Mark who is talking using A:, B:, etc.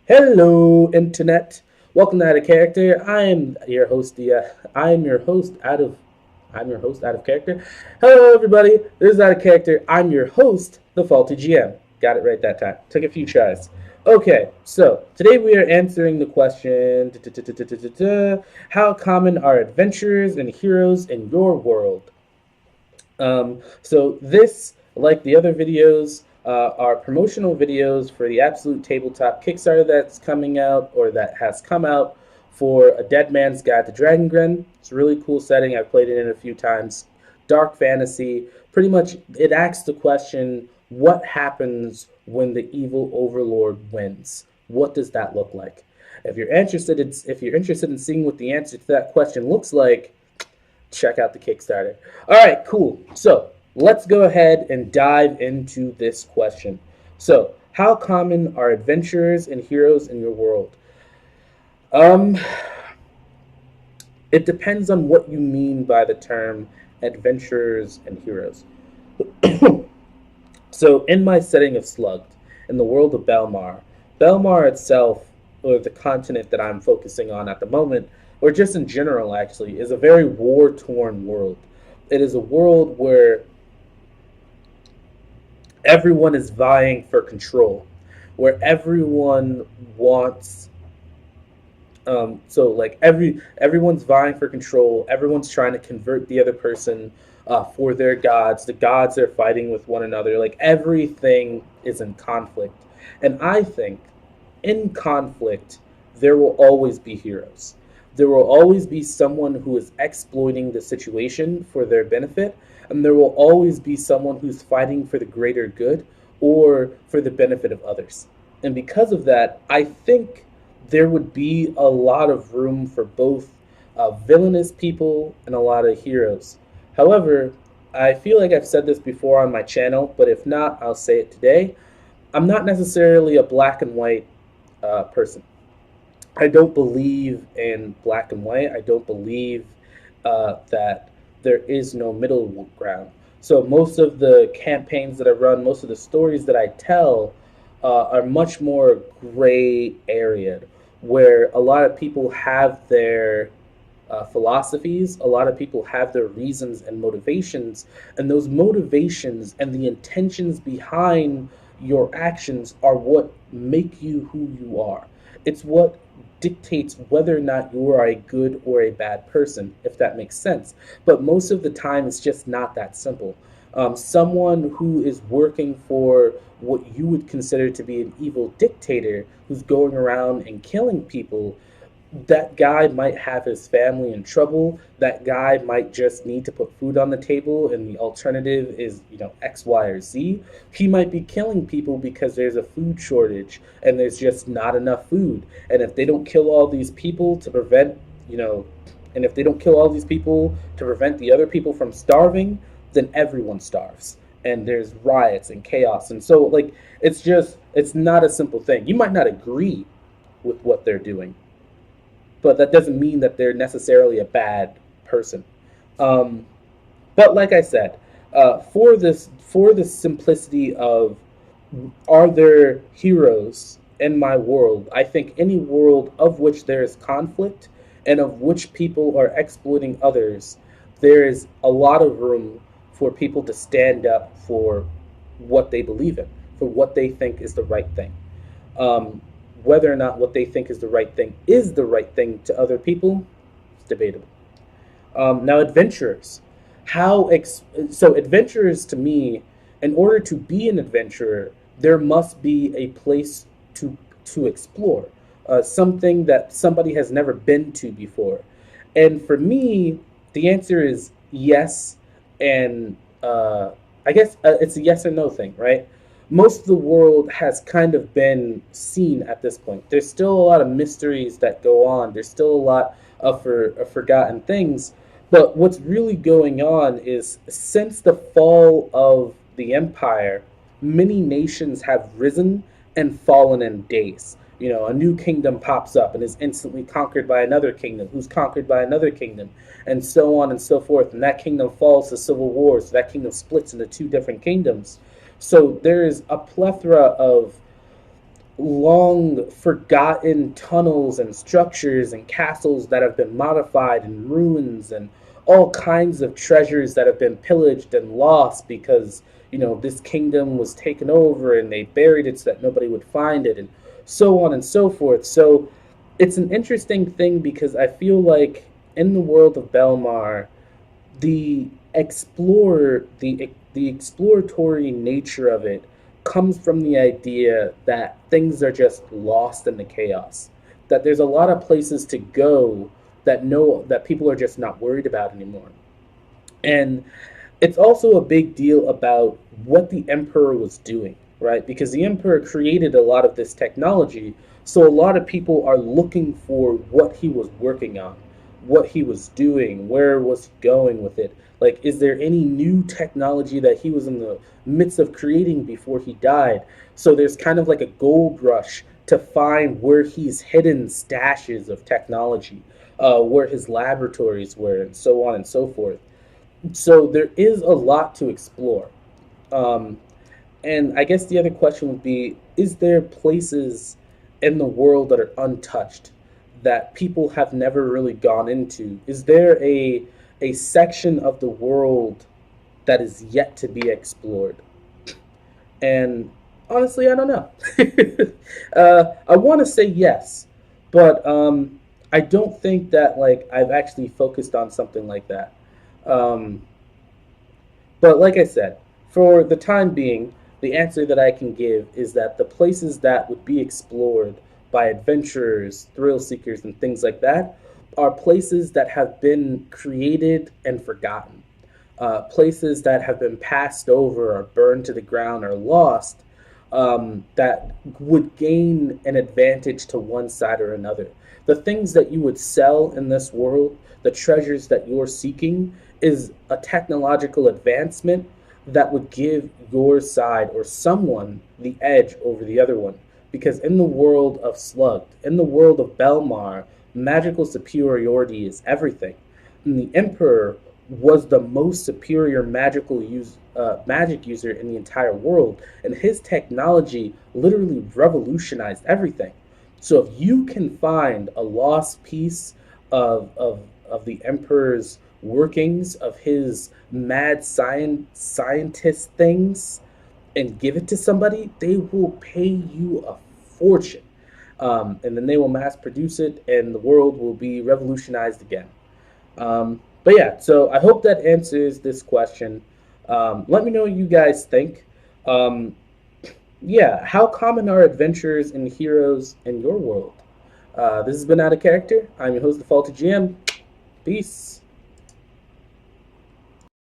A: Hello, internet. Welcome to Out of Character. I'm your host out of character. Hello, everybody. This is Out of Character. I'm your host, the Faulty GM. Got it right that time. Took a few tries. Okay, so today we are answering the question: How common are adventurers and heroes in your world? So this, like the other videos, are promotional videos for the Absolute Tabletop Kickstarter that's coming out or that has come out for a Dead Man's Guide to Dragongrin. It's a really cool setting. I've played it in a few times. Dark fantasy. Pretty much, it asks the question: What happens when the evil overlord wins? What does that look like? If you're interested in seeing what the answer to that question looks like, check out the Kickstarter. All right, cool. So let's go ahead and dive into this question. So, how common are adventurers and heroes in your world? Um, it depends on what you mean by the term adventurers and heroes. So, in my setting of Slugged, in the world of Belmar itself, or the continent that I'm focusing on at the moment, or just in general, actually, is a very war torn world. It is a world where everyone is vying for control, where everyone wants everyone's vying for control. Everyone's trying to convert the other person for their gods. The gods are fighting with one another. Like everything is in conflict, and I think in conflict there will always be heroes. There will always be someone who is exploiting the situation for their benefit, and there will always be someone who's fighting for the greater good or for the benefit of others. And because of that, I think there would be a lot of room for both villainous people and a lot of heroes. However, I feel like I've said this before on my channel, but if not, I'll say it today. I'm not necessarily a black and white person. I don't believe in black and white. I don't believe that there is no middle ground. So most of the campaigns that I run, most of the stories that I tell, are much more gray area, where a lot of people have their philosophies, a lot of people have their reasons and motivations, and those motivations and the intentions behind your actions are what make you who you are. It's what dictates whether or not you are a good or a bad person, if that makes sense. But most of the time, it's just not that simple. Someone who is working for what you would consider to be an evil dictator who's going around and killing people, that guy might have his family in trouble. That guy might just need to put food on the table, and the alternative is, X, Y, or Z. He might be killing people because there's a food shortage and there's just not enough food. And if they don't kill all these people to prevent, and if they don't kill all these people to prevent the other people from starving, then everyone starves. And there's riots and chaos. And so, it's not a simple thing. You might not agree with what they're doing, but that doesn't mean that they're necessarily a bad person. But like I said, for the simplicity of, are there heroes in my world? I think any world of which there is conflict and of which people are exploiting others, there is a lot of room for people to stand up for what they believe in, for what they think is the right thing. Whether or not what they think is the right thing to other people, it's debatable. Now, adventurers. So adventurers, to me, in order to be an adventurer, there must be a place to explore, something that somebody has never been to before. And for me, the answer is yes, and I guess it's a yes or no thing, right? Most of the world has kind of been seen at this point. There's still a lot of mysteries that go on. There's still a lot of forgotten things. But what's really going on is, since the fall of the empire, many nations have risen and fallen in days. A new kingdom pops up and is instantly conquered by another kingdom, who's conquered by another kingdom, and so on and so forth. And that kingdom falls to civil wars. So that kingdom splits into two different kingdoms. So there is a plethora long forgotten tunnels and structures and castles that have been modified and ruins and all kinds of treasures that have been pillaged and lost because this kingdom was taken over and they buried it so that nobody would find it, and so on and so forth. So it's an interesting thing because I feel like in the world of Belmar, the the exploratory nature of it comes from the idea that things are just lost in the chaos. That there's a lot of places to go that people are just not worried about anymore. And it's also a big deal about what the emperor was doing, right? Because the emperor created a lot of this technology, so a lot of people are looking for what he was working on, what he was doing, where was he going with it. Like, is there any new technology that he was in the midst of creating before he died? So there's kind of like a gold rush to find where he's hidden stashes of technology, where his laboratories were, and so on and so forth. So there is a lot to explore. Um, and I guess the other question would be, is there places in the world that are untouched that people have never really gone into? Is there a section of the world that is yet to be explored? And honestly, I don't know. I want to say yes, but I don't think that like I've actually focused on something like that. Um, But like I said, for the time being, the answer that I can give is that the places that would be explored by adventurers, thrill seekers, and things like that are places that have been created and forgotten. Places that have been passed over or burned to the ground or lost, that would gain an advantage to one side or another. The things that you would sell in this world, the treasures that you're seeking, is a technological advancement that would give your side or someone the edge over the other one. Because in the world of Slugged, in the world of Belmar, magical superiority is everything. And the Emperor was the most superior magic user in the entire world, and his technology literally revolutionized everything. So if you can find a lost piece of the Emperor's workings, of his scientist things, and give it to somebody, they will pay you a fortune. And then they will mass produce it, and the world will be revolutionized again. But yeah, so I hope that answers this question. Let me know what you guys think. Um, yeah, how common are adventures and heroes in your world? This has been Out of Character. I'm your host, the Faulty GM. Peace.